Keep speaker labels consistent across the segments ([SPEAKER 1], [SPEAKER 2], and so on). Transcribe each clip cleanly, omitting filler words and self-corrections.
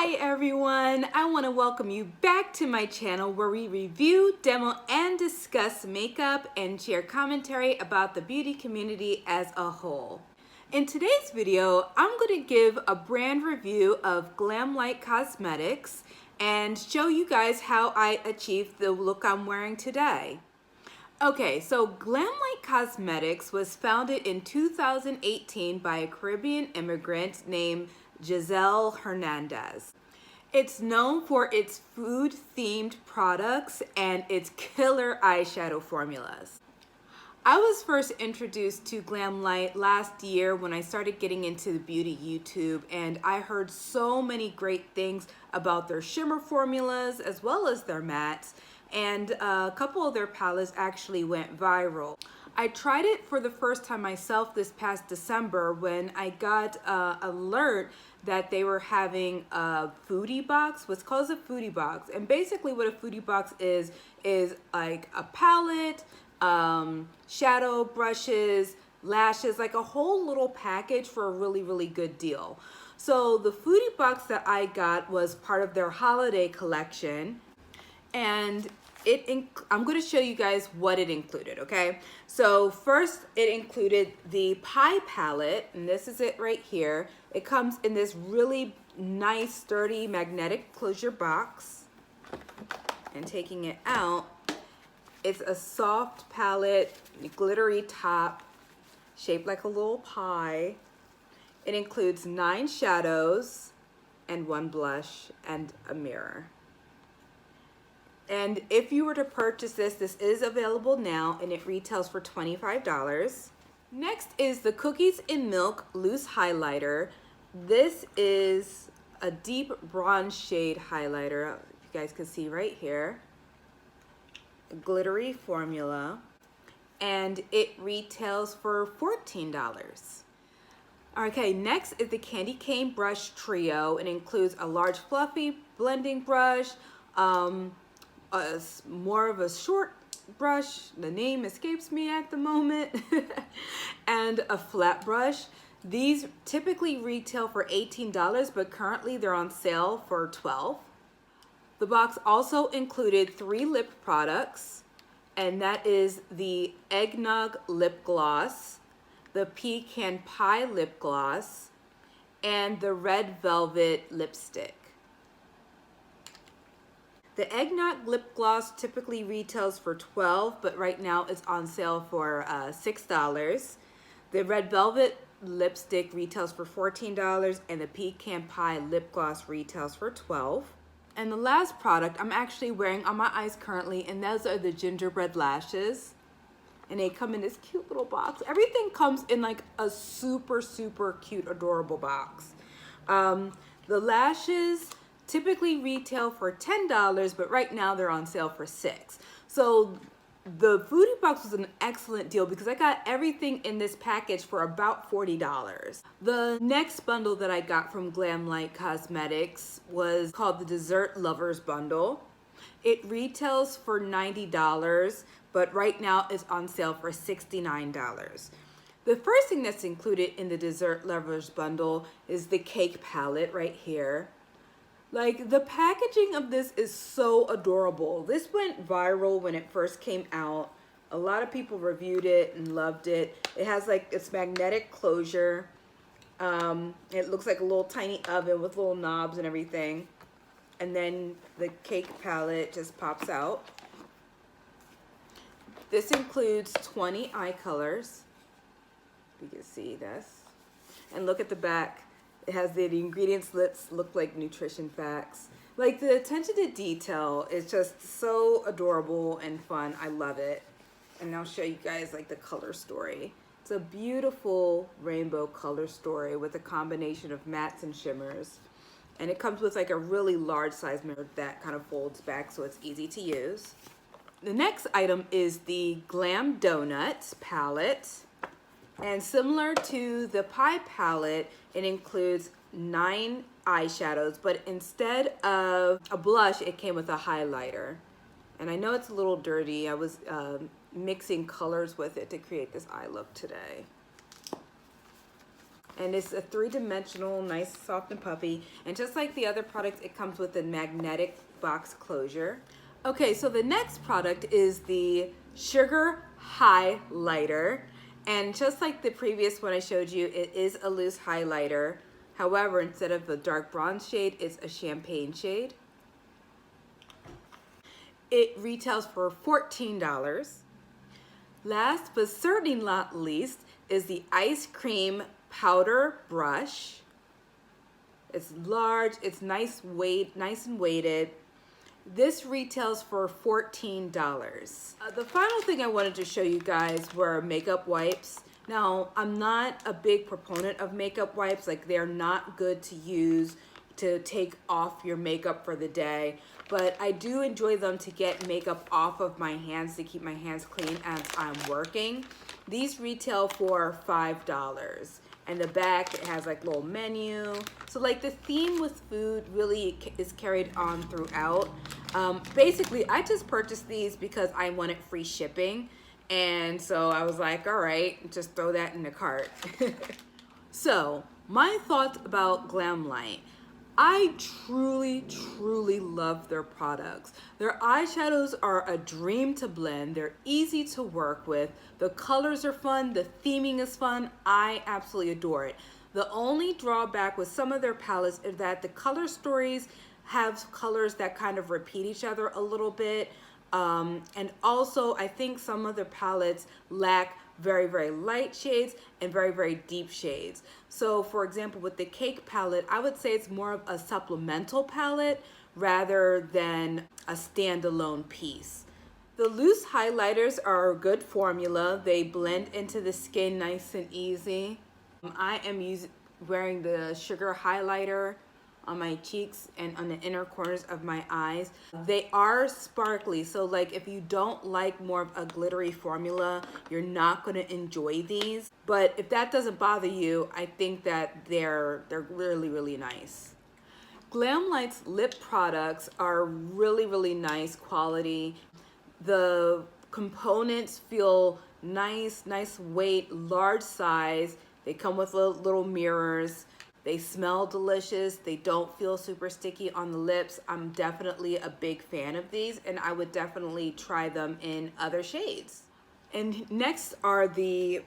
[SPEAKER 1] Hi everyone, I want to welcome you back to my channel where we review, demo, and discuss makeup and share commentary about the beauty community as a whole. In today's video, I'm going to give a brand review of Glamlite Cosmetics and show you guys how I achieved the look I'm wearing today. Okay, so Glamlite Cosmetics was founded in 2018 by a Caribbean immigrant named Giselle Hernandez. It's known for its food-themed products and its killer eyeshadow formulas. I was first introduced to Glamlite last year when I started getting into the beauty YouTube, and I heard so many great things about their shimmer formulas as well as their mattes, and a couple of their palettes actually went viral. I tried it for the first time myself this past December when I got an alert that they were having a foodie box, what's called a foodie box. And basically what a foodie box is like a palette, shadow brushes, lashes, like a whole little package for a really good deal. So the foodie box that I got was part of their holiday collection, and I'm going to show you guys what it included, okay? So first it included the pie palette, and this is it right here. It comes in this really nice sturdy magnetic closure box, and taking it out, it's a soft palette, glittery top, shaped like a little pie. It includes 9 shadows and 1 blush and a mirror. And if you were to purchase this is available now, and it retails for $25. Next is the Cookies and Milk Loose Highlighter. This is a deep bronze shade highlighter, if you guys can see right here. A glittery formula, and it retails for $14. Okay, next is the Candy Cane Brush Trio. It includes a large fluffy blending brush, more of a short brush, the name escapes me at the moment, and a flat brush. These typically retail for $18, but currently they're on sale for $12. The box also included 3 lip products, and that is the Eggnog Lip Gloss, the Pecan Pie Lip Gloss, and the Red Velvet Lipstick. The Eggnog Lip Gloss typically retails for $12, but right now it's on sale for $6. The Red Velvet Lipstick retails for $14, and the Pecan Pie Lip Gloss retails for $12. And the last product I'm actually wearing on my eyes currently, and those are the Gingerbread Lashes. And they come in this cute little box. Everything comes in like a super cute, adorable box. The lashes typically retail for $10, but right now they're on sale for $6. So the foodie box was an excellent deal because I got everything in this package for about $40. The next bundle that I got from Glamlite Cosmetics was called the Dessert Lovers Bundle. It retails for $90, but right now it's on sale for $69. The first thing that's included in the Dessert Lovers Bundle is the cake palette right here. Like, the packaging of this is so adorable. This went viral when it first came out. A lot of people reviewed it and loved it. It has like its magnetic closure. It looks like a little tiny oven with little knobs and everything. And then the cake palette just pops out. This includes 20 eye colors. You can see this. And look at the back. It has the ingredients look like nutrition facts. Like, the attention to detail is just so adorable and fun. I love it. And I'll show you guys like the color story. It's a beautiful rainbow color story with a combination of mattes and shimmers. And it comes with like a really large size mirror that kind of folds back so it's easy to use. The next item is the Glam Donuts palette. And similar to the pie palette, it includes 9 eyeshadows, but instead of a blush, it came with a highlighter. And I know it's a little dirty. I was mixing colors with it to create this eye look today. And it's a three-dimensional, nice, soft and puffy. And just like the other products, it comes with a magnetic box closure. Okay, so the next product is the Sugar Highlighter. And just like the previous one I showed you, it is a loose highlighter. However, instead of the dark bronze shade, it's a champagne shade. It retails for $14. Last but certainly not least is the Ice Cream Powder Brush. It's large, it's nice and weighted. This retails for $14. The final thing I wanted to show you guys were makeup wipes. Now, I'm not a big proponent of makeup wipes. Like, they're not good to use to take off your makeup for the day, but I do enjoy them to get makeup off of my hands, to keep my hands clean as I'm working. These retail for $5. And the back, it has like little menu. So like the theme with food really is carried on throughout. Basically, I just purchased these because I wanted free shipping. And so I was like, all right, just throw that in the cart. So my thoughts about Glamlite. I truly love their products. Their eyeshadows are a dream to blend. They're easy to work with. The colors are fun. The theming is fun. I absolutely adore it. The only drawback with some of their palettes is that the color stories have colors that kind of repeat each other a little bit. And also, I think some of their palettes lack very light shades and very deep shades. So for example, with the Cake palette, I would say it's more of a supplemental palette rather than a standalone piece. The loose highlighters are a good formula. They blend into the skin nice and easy. I am wearing the Sugar Highlighter on my cheeks and on the inner corners of my eyes. They are sparkly, so like if you don't like more of a glittery formula, you're not gonna enjoy these. But if that doesn't bother you, I think that they're really nice. Glamlite's lip products are really nice quality. The components feel nice weight, large size. They come with little mirrors. They smell delicious. They don't feel super sticky on the lips. I'm definitely a big fan of these, and I would definitely try them in other shades. And next are the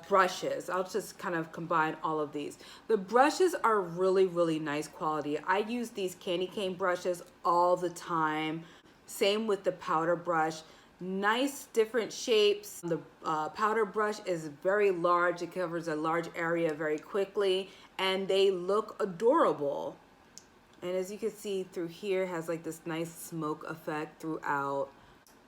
[SPEAKER 1] brushes. I'll just kind of combine all of these. The brushes are really nice quality. I use these candy cane brushes all the time. Same with the powder brush. Nice different shapes. The powder brush is very large. It covers a large area very quickly, and they look adorable. And as you can see through here, it has like this nice smoke effect throughout.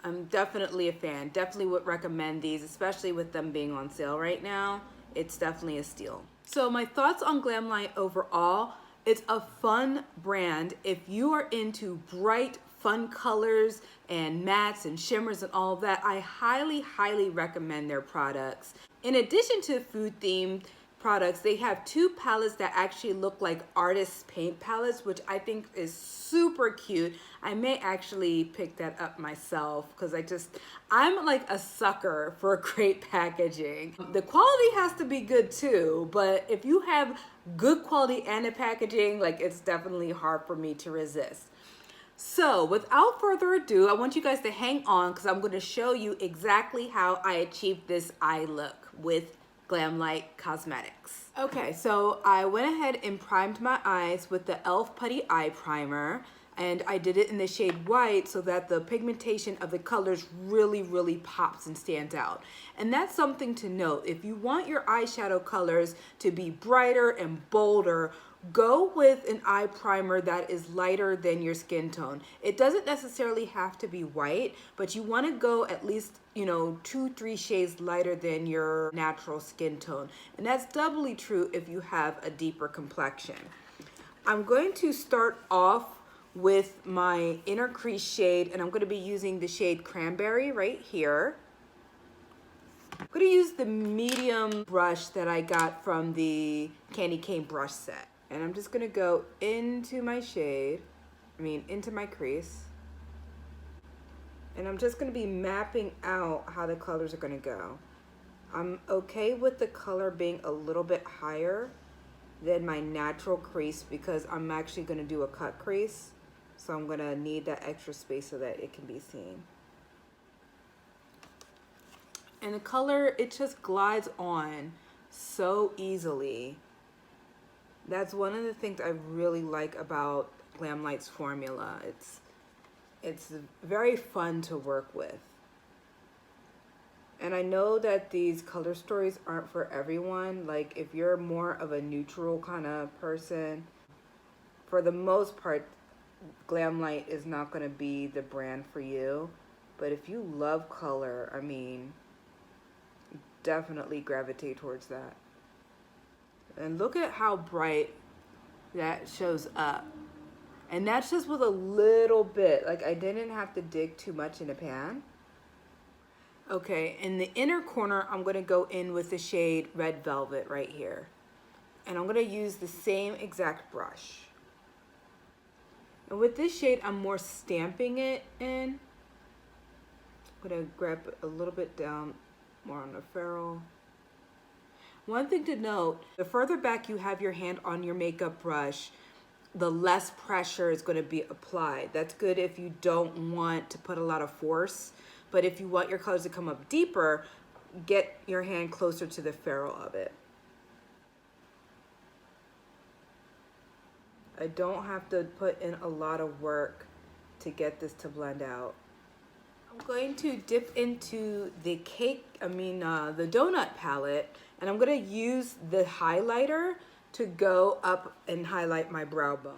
[SPEAKER 1] I'm definitely a fan. Definitely would recommend these, especially with them being on sale right now. It's definitely a steal. So my thoughts on Glamlite overall, it's a fun brand. If you are into bright, fun colors and mattes and shimmers and all of that, I highly recommend their products. In addition to food themed products, they have two palettes that actually look like artist's paint palettes, which I think is super cute. I may actually pick that up myself because I'm like a sucker for great packaging. The quality has to be good too, but if you have good quality and the packaging, like, it's definitely hard for me to resist. So without further ado, I want you guys to hang on because I'm going to show you exactly how I achieved this eye look with Glamlite Cosmetics. Okay, so I went ahead and primed my eyes with the e.l.f. Putty Eye Primer, and I did it in the shade white so that the pigmentation of the colors really pops and stands out. And that's something to note. If you want your eyeshadow colors to be brighter and bolder, go with an eye primer that is lighter than your skin tone. It doesn't necessarily have to be white, but you want to go at least, 2-3 shades lighter than your natural skin tone. And that's doubly true if you have a deeper complexion. I'm going to start off with my inner crease shade, and I'm going to be using the shade Cranberry right here. I'm going to use the medium brush that I got from the candy cane brush set. And I'm just gonna go into my into my crease. And I'm just gonna be mapping out how the colors are gonna go. I'm okay with the color being a little bit higher than my natural crease because I'm actually going to do a cut crease. So I'm going to need that extra space so that it can be seen. And the color, it just glides on so easily. That's one of the things I really like about Glamlite's formula. It's very fun to work with. And I know that these color stories aren't for everyone. Like if you're more of a neutral kind of person, for the most part, Glamlite is not going to be the brand for you. But if you love color, I mean, definitely gravitate towards that. And look at how bright that shows up. And that's just with a little bit. Like I didn't have to dig too much in a pan. Okay, in the inner corner, I'm gonna go in with the shade Red Velvet right here. And I'm gonna use the same exact brush. And with this shade, I'm more stamping it in. I'm gonna grab a little bit down more on the ferrule. One thing to note, the further back you have your hand on your makeup brush, the less pressure is gonna be applied. That's good if you don't want to put a lot of force. But if you want your colors to come up deeper, get your hand closer to the ferrule of it. I don't have to put in a lot of work to get this to blend out. I'm going to dip into the the donut palette, and I'm gonna use the highlighter to go up and highlight my brow bone.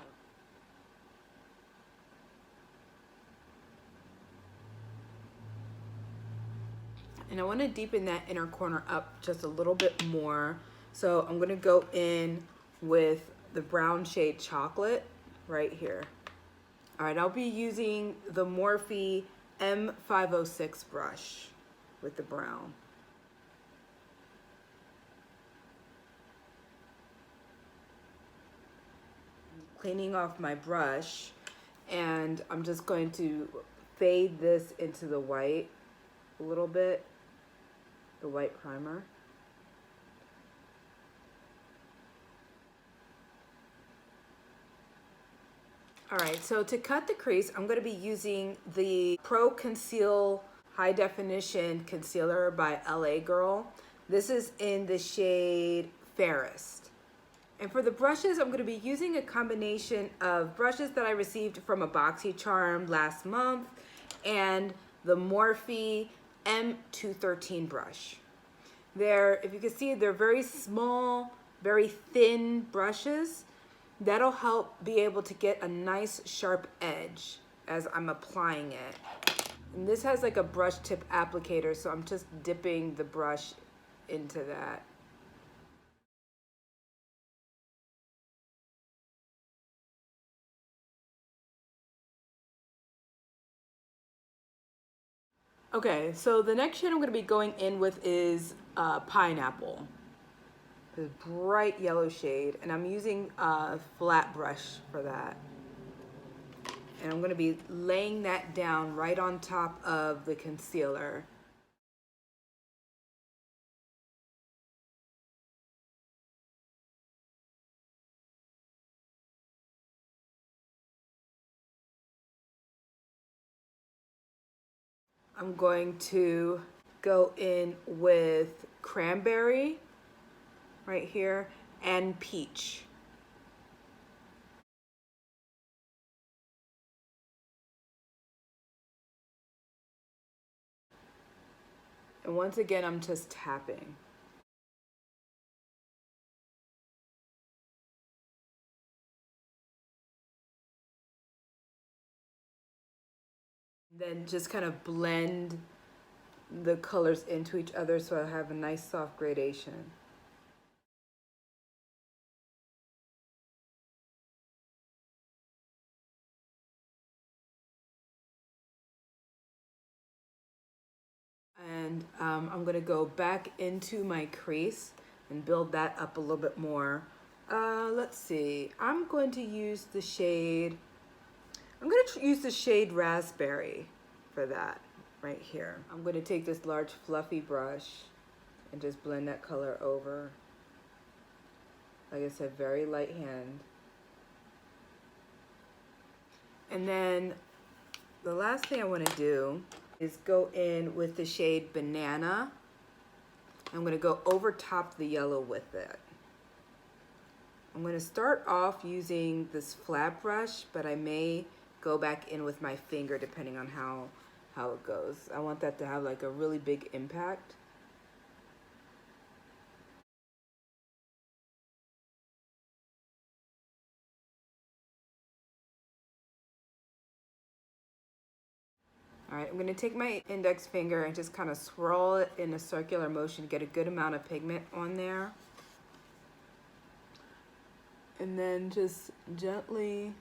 [SPEAKER 1] And I want to deepen that inner corner up just a little bit more. So I'm going to go in with the brown shade Chocolate right here. All right, I'll be using the Morphe M506 brush with the brown. Cleaning off my brush, and I'm just going to fade this into the white a little bit. The white primer. All right, so to cut the crease, I'm gonna be using the Pro Conceal High Definition Concealer by LA Girl. This is in the shade Fairest. And for the brushes, I'm gonna be using a combination of brushes that I received from a BoxyCharm last month and the Morphe M213 brush. If you can see, they're very small, very thin brushes. That'll help be able to get a nice sharp edge as I'm applying it. And this has like a brush tip applicator, so I'm just dipping the brush into that. Okay, so the next shade I'm going to be going in with is Pineapple. This bright yellow shade, and I'm using a flat brush for that. And I'm going to be laying that down right on top of the concealer. I'm going to go in with Cranberry right here and Peach. And once again, I'm just tapping. Then just kind of blend the colors into each other so I have a nice soft gradation. And I'm gonna go back into my crease and build that up a little bit more. Let's see, I'm going to use the shade Raspberry for that right here. I'm going to take this large fluffy brush and just blend that color over. Like I said, very light hand. And then the last thing I want to do is go in with the shade Banana. I'm going to go over top the yellow with it. I'm going to start off using this flat brush, but I may go back in with my finger depending on how it goes. I want that to have like a really big impact. All right, I'm going to take my index finger and just kind of swirl it in a circular motion to get a good amount of pigment on there. And then just gently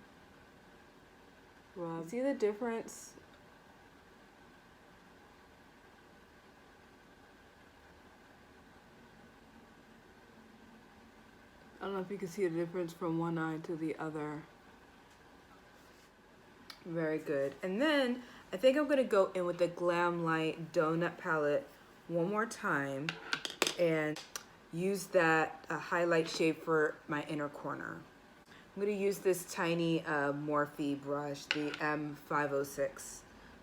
[SPEAKER 1] rub. See the difference? I don't know if you can see the difference from one eye to the other. Very good. And then I think I'm going to go in with the Glamlite Donut palette one more time and use that highlight shade for my inner corner. I'm going to use this tiny Morphe brush, the M506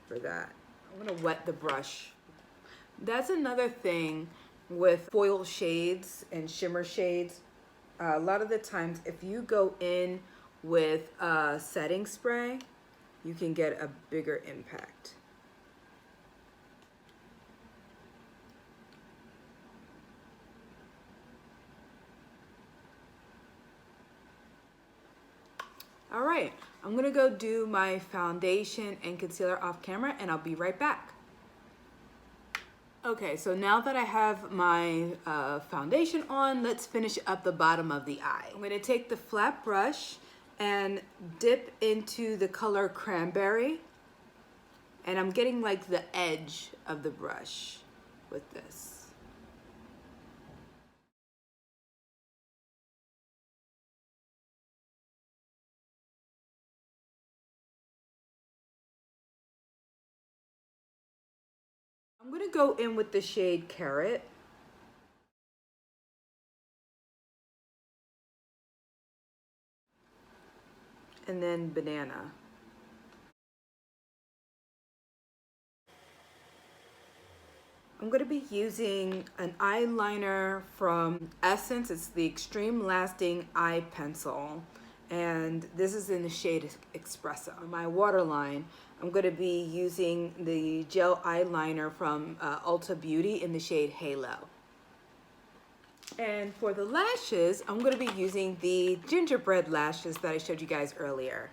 [SPEAKER 1] for that. I'm going to wet the brush. That's another thing with foil shades and shimmer shades. A lot of the times if you go in with a setting spray, you can get a bigger impact. All right, I'm gonna go do my foundation and concealer off camera and I'll be right back. Okay, so now that I have my foundation on, let's finish up the bottom of the eye. I'm gonna take the flat brush and dip into the color Cranberry. And I'm getting like the edge of the brush with this. I'm gonna go in with the shade Carrot. And then Banana. I'm going to be using an eyeliner from Essence. It's the Extreme Lasting Eye Pencil. And this is in the shade Espresso. On my waterline, I'm going to be using the gel eyeliner from Ulta Beauty in the shade Halo. And for the lashes, I'm going to be using the Gingerbread Lashes that I showed you guys earlier.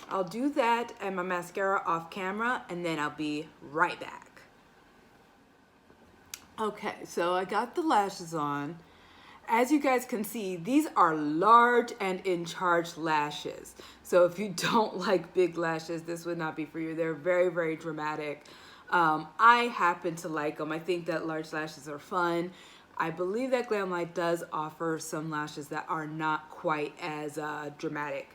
[SPEAKER 1] I'll do that and my mascara off camera, and then I'll be right back. Okay, so I got the lashes on. As you guys can see, these are large and in charge lashes. So if you don't like big lashes, this would not be for you. They're very, very dramatic. I happen to like them. I think that large lashes are fun. I believe that Glamlite does offer some lashes that are not quite as dramatic.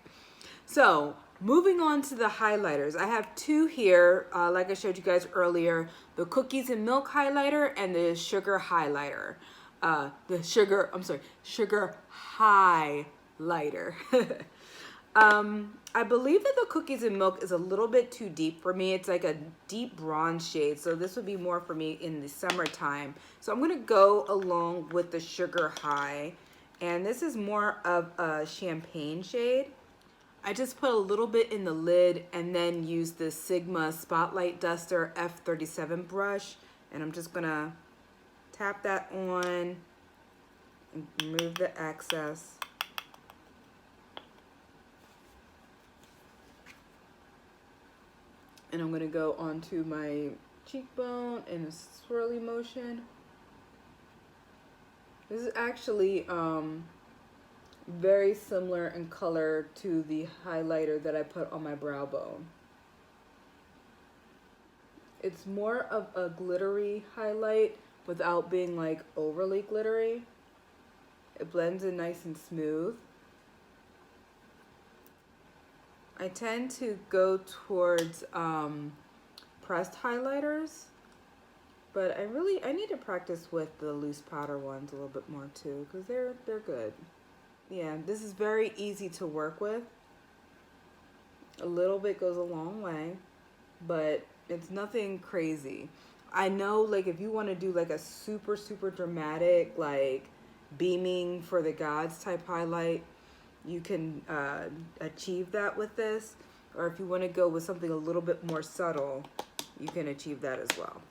[SPEAKER 1] So moving on to the highlighters, I have two here, like I showed you guys earlier, the Cookies and Milk highlighter and the Sugar highlighter. Sugar highlighter. I believe that the Cookies and Milk is a little bit too deep for me. It's like a deep bronze shade, so this would be more for me in the summertime. So I'm gonna go along with the Sugar High, and this is more of a champagne shade. I just put a little bit in the lid and then use the Sigma Spotlight Duster F37 brush, and I'm just gonna tap that on and remove the excess. And I'm gonna go onto my cheekbone in a swirly motion. This is actually very similar in color to the highlighter that I put on my brow bone. It's more of a glittery highlight without being like overly glittery. It blends in nice and smooth. I tend to go towards pressed highlighters. But I need to practice with the loose powder ones a little bit more too, because they're good. Yeah, this is very easy to work with. A little bit goes a long way, but it's nothing crazy. I know, like, if you want to do like a super super dramatic, like beaming for the gods type highlight, you can achieve that with this. Or if you want to go with something a little bit more subtle, you can achieve that as well.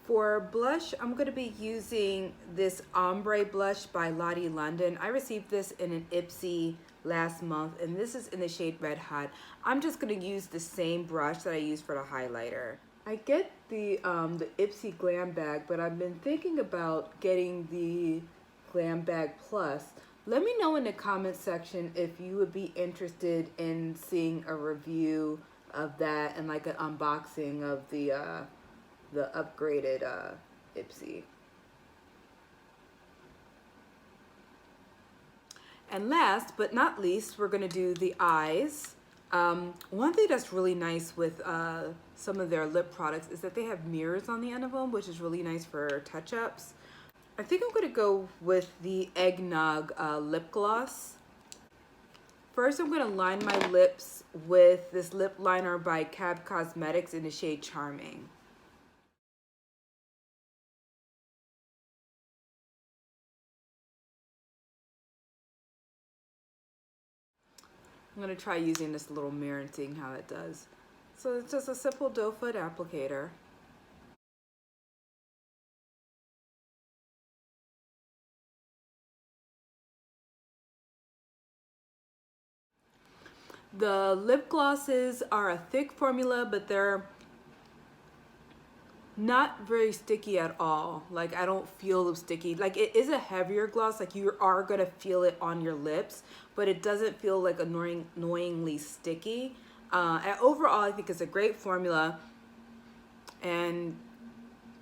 [SPEAKER 1] For blush, I'm going to be using this ombre blush by Lottie London. I received this in an Ipsy last month, and this is in the shade Red Hot. I'm just going to use the same brush that I used for the highlighter. I get the Ipsy Glam bag, but I've been thinking about getting the Glam bag Plus. Let me know in the comment section if you would be interested in seeing a review of that and like an unboxing of the upgraded Ipsy. And last but not least, we're going to do the eyes. One thing that's really nice with some of their lip products is that they have mirrors on the end of them, which is really nice for touch-ups. I think I'm going to go with the Eggnog Lip Gloss. First, I'm going to line my lips with this lip liner by Glamlite Cosmetics in the shade Charming. I'm going to try using this little mirror and seeing how it does. So it's just a simple doe foot applicator. The lip glosses are a thick formula, but they're not very sticky at all. Like, I don't feel them sticky. Like, it is a heavier gloss. Like, you are gonna feel it on your lips, but it doesn't feel like annoyingly sticky. And overall, I think it's a great formula, and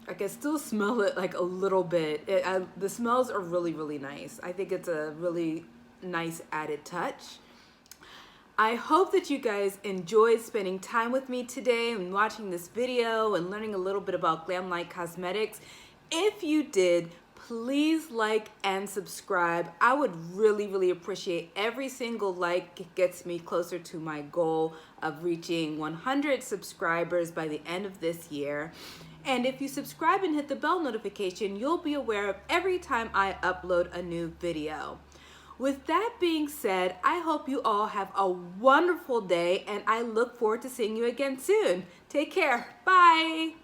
[SPEAKER 1] I can still smell it like a little bit. The smells are really, really nice. I think it's a really nice added touch. I hope that you guys enjoyed spending time with me today and watching this video and learning a little bit about Glamlite Cosmetics. If you did, please like and subscribe. I would really, really appreciate every single like. It gets me closer to my goal of reaching 100 subscribers by the end of this year. And if you subscribe and hit the bell notification, you'll be aware of every time I upload a new video. With that being said, I hope you all have a wonderful day, and I look forward to seeing you again soon. Take care. Bye.